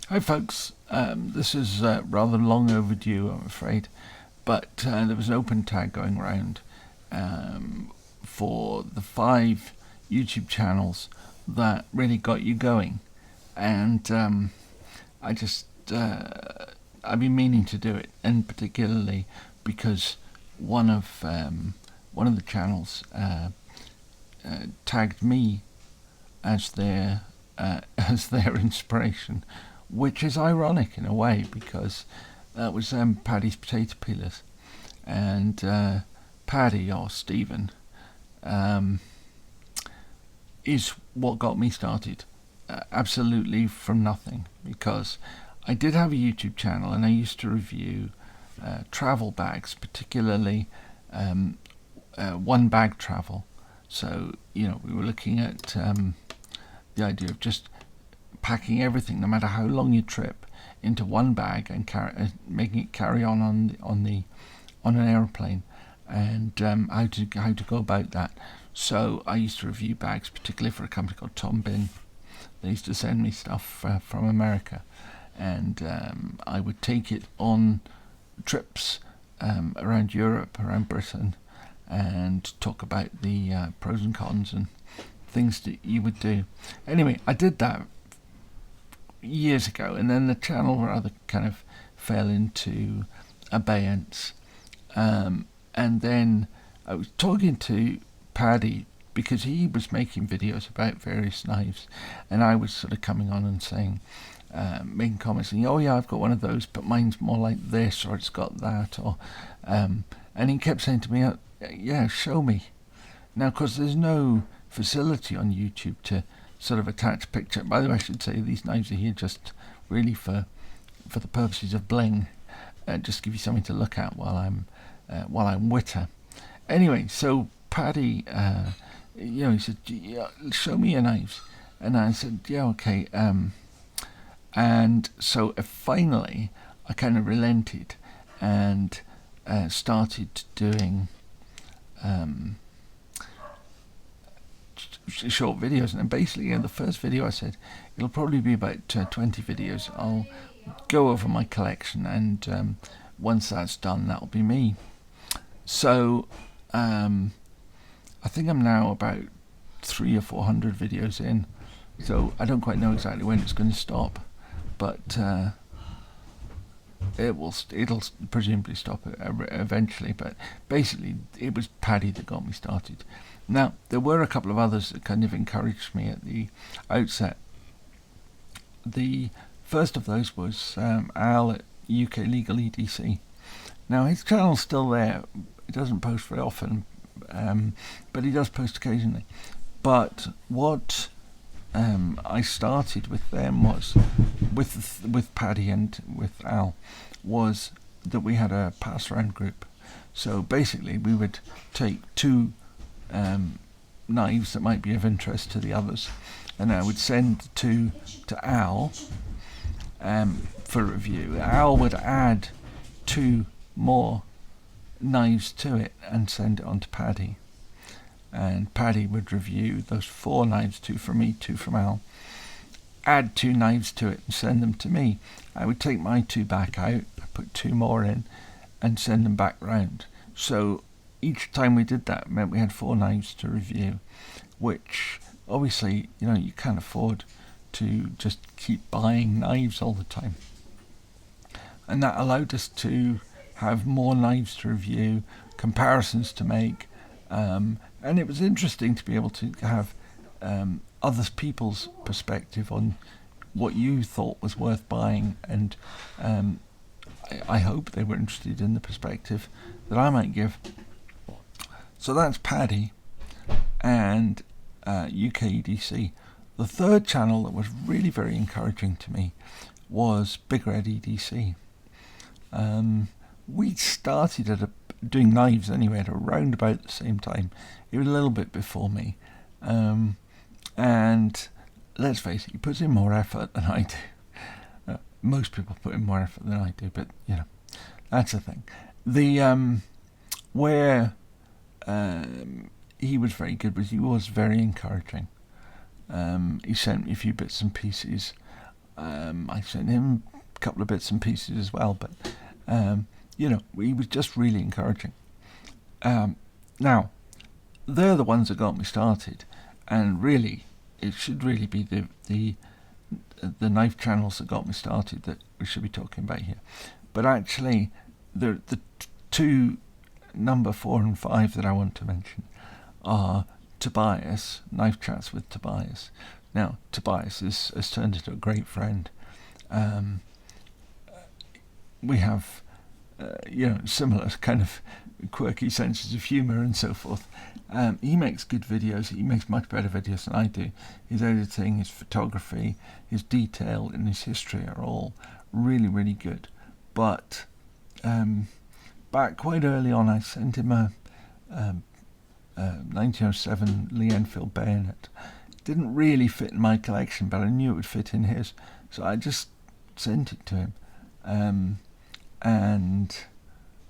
Hi folks, this is rather long overdue, I'm afraid, but there was an open tag going around for the 5 YouTube channels that really got you going, and I've been meaning to do it, and particularly because one of the channels tagged me as their inspiration, which is ironic in a way because that was Paddy's Potato Peelers, and Paddy, or Stephen, is what got me started, absolutely from nothing, because I did have a YouTube channel and I used to review travel bags, particularly one bag travel. So we were looking at the idea of just packing everything, no matter how long your trip, into one bag and making it carry on an airplane, and how to go about that. So I used to review bags, particularly for a company called Tom Bin. They used to send me stuff from America, and I would take it on trips around Europe, around Britain, and talk about the pros and cons and things that you would do. Anyway, I did that years ago, and then the channel rather kind of fell into abeyance, and then I was talking to Paddy because he was making videos about various knives, and I was sort of coming on and saying, making comments saying, oh yeah, I've got one of those, but mine's more like this, or it's got that, or and he kept saying to me, yeah, show me. Now, of course, there's no facility on YouTube to sort of attach a picture. By the way, I should say these knives are here just really for the purposes of bling, just give you something to look at while I'm witter. Anyway, so Paddy, he said, yeah, show me your knives, and I said, yeah, okay. And so finally, I kind of relented and started doing short videos. And basically, the first video I said it'll probably be about 20 videos. I'll go over my collection, and once that's done, that'll be me. So I think I'm now about 300 or 400 videos in, so I don't quite know exactly when it's going to stop, but it'll presumably stop eventually. But basically, it was Paddy that got me started. Now, there were a couple of others that kind of encouraged me at the outset. The first of those was Al at UK Legal EDC. Now, his channel's still there. He doesn't post very often, but he does post occasionally. But what I started with them was, with Paddy and with Al, was that we had a pass-around group. So basically, we would take 2 knives that might be of interest to the others, and I would send 2 to Al for review. Al would add 2 more knives to it and send it on to Paddy, and Paddy would review those 4 knives, 2 from me, 2 from Al, add 2 knives to it and send them to me. I would take my 2 back out, put 2 more in, and send them back round. So each time we did that meant we had 4 knives to review, which obviously you can't afford to just keep buying knives all the time, and that allowed us to have more knives to review, comparisons to make, and it was interesting to be able to have other people's perspective on what you thought was worth buying, and I hope they were interested in the perspective that I might give. So that's Paddy and UK EDC. The third channel that was really very encouraging to me was Big Red EDC. We started doing knives anyway at around about the same time. He was a little bit before me, and let's face it, he puts in more effort than I do. Most people put in more effort than I do, but that's the thing. The where he was very good was he was very encouraging. He sent me a few bits and pieces I sent him a couple of bits and pieces as well, but he was just really encouraging. Now, they're the ones that got me started, and really, it should really be the knife channels that got me started that we should be talking about here. But actually, the two, number 4 and 5, that I want to mention are Tobias, Knife Chats with Tobias. Now, Tobias has turned into a great friend. We have, similar kind of quirky senses of humour and so forth. He makes good videos. He makes much better videos than I do. His editing, his photography, his detail, and his history are all really, really good. But back quite early on, I sent him a 1907 Lee Enfield bayonet. Didn't really fit in my collection, but I knew it would fit in his, so I just sent it to him. And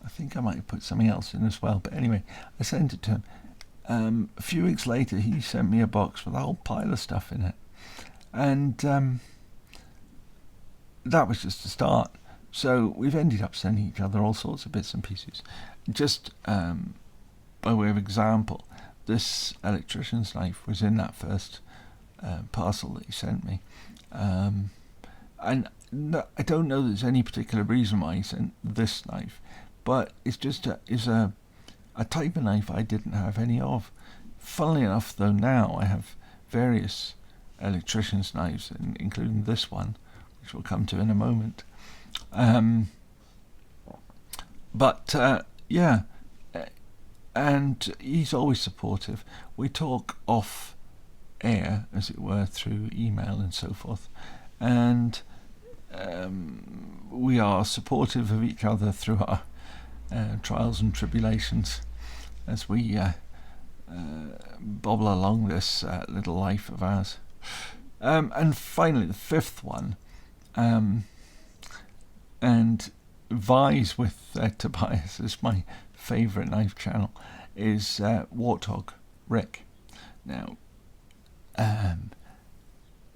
I think I might have put something else in as well, but anyway, I sent it to him. A few weeks later, he sent me a box with a whole pile of stuff in it, and that was just a start. So we've ended up sending each other all sorts of bits and pieces. Just by way of example, this electrician's knife was in that first parcel that he sent me, and I don't know there's any particular reason why he sent this knife, but it's just a type of knife I didn't have any of. Funnily enough, though, now I have various electrician's knives, including this one, which we'll come to in a moment. And he's always supportive. We talk off air, as it were, through email and so forth, and we are supportive of each other through our trials and tribulations as we bobble along this little life of ours. And finally, the fifth one, and vies with Tobias as my favourite knife channel, is Warthog Rick. Now,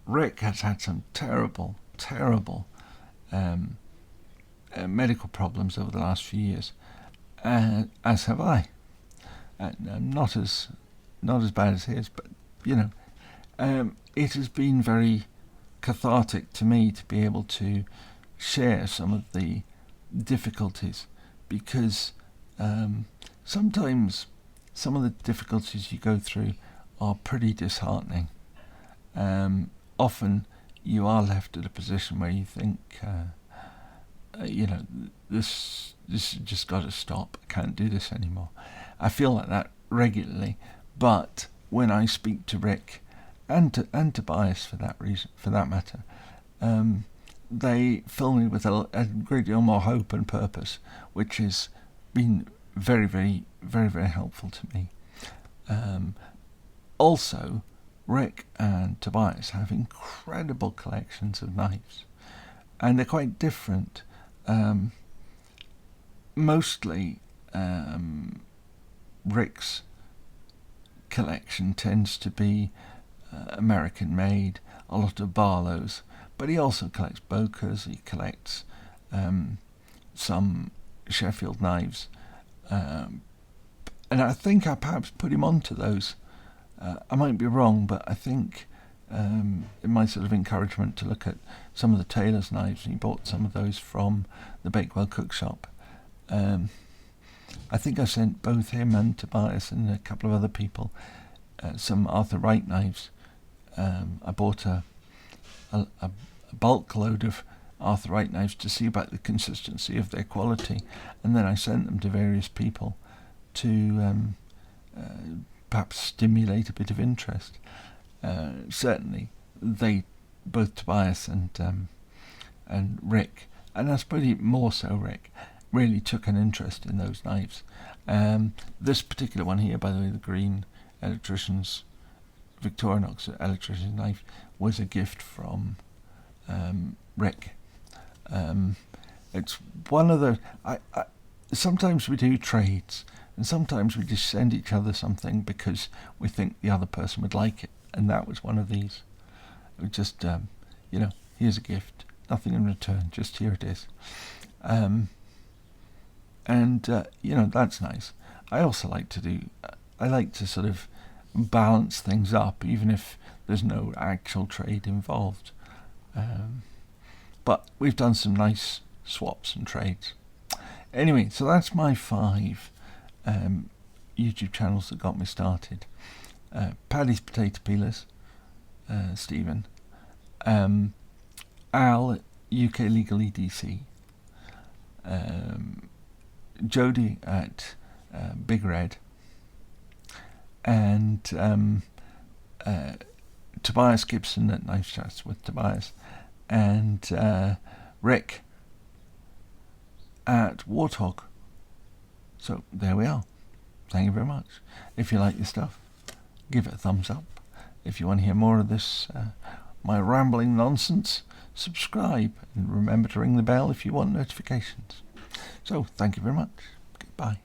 Rick has had some terrible medical problems over the last few years, as have I. Not as bad as his, but it has been very cathartic to me to be able to share some of the difficulties, because sometimes some of the difficulties you go through are pretty disheartening. Often you are left at a position where you think, this has just got to stop. I can't do this anymore. I feel like that regularly, but when I speak to Rick and Tobias for that matter, they fill me with a great deal more hope and purpose, which has been very, very, very, very helpful to me. Also, Rick and Tobias have incredible collections of knives, and they're quite different. Mostly, Rick's collection tends to be American made, a lot of Barlows, but he also collects Bokers, he collects some Sheffield knives, and I think I perhaps put him onto those. I might be wrong, but I think in my sort of encouragement to look at some of the tailor's knives, he bought some of those from the Bakewell Cook Shop. I think I sent both him and Tobias and a couple of other people some Arthur Wright knives. I bought a bulk load of Arthur Wright knives to see about the consistency of their quality, and then I sent them to various people to perhaps stimulate a bit of interest. Certainly, both Tobias and Rick, and I suppose more so Rick, really took an interest in those knives. This particular one here, by the way, the green electrician's Victorinox electrician's knife, was a gift from Rick. It's one of the... sometimes we do trades, and sometimes we just send each other something because we think the other person would like it, and that was one of these. It was just, here's a gift. Nothing in return, just here it is. That's nice. I also like to sort of balance things up, even if there's no actual trade involved. But we've done some nice swaps and trades. Anyway, so that's my 5 YouTube channels that got me started. Paddy's Potato Peelers, Stephen. Al, UK Legal EDC. Jody at Big Red. And Tobias Gibson at Knife Chats with Tobias. And Rick at Warthog. So there we are. Thank you very much. If you like this stuff, give it a thumbs up. If you want to hear more of this, my rambling nonsense, subscribe, and remember to ring the bell if you want notifications. So thank you very much. Goodbye.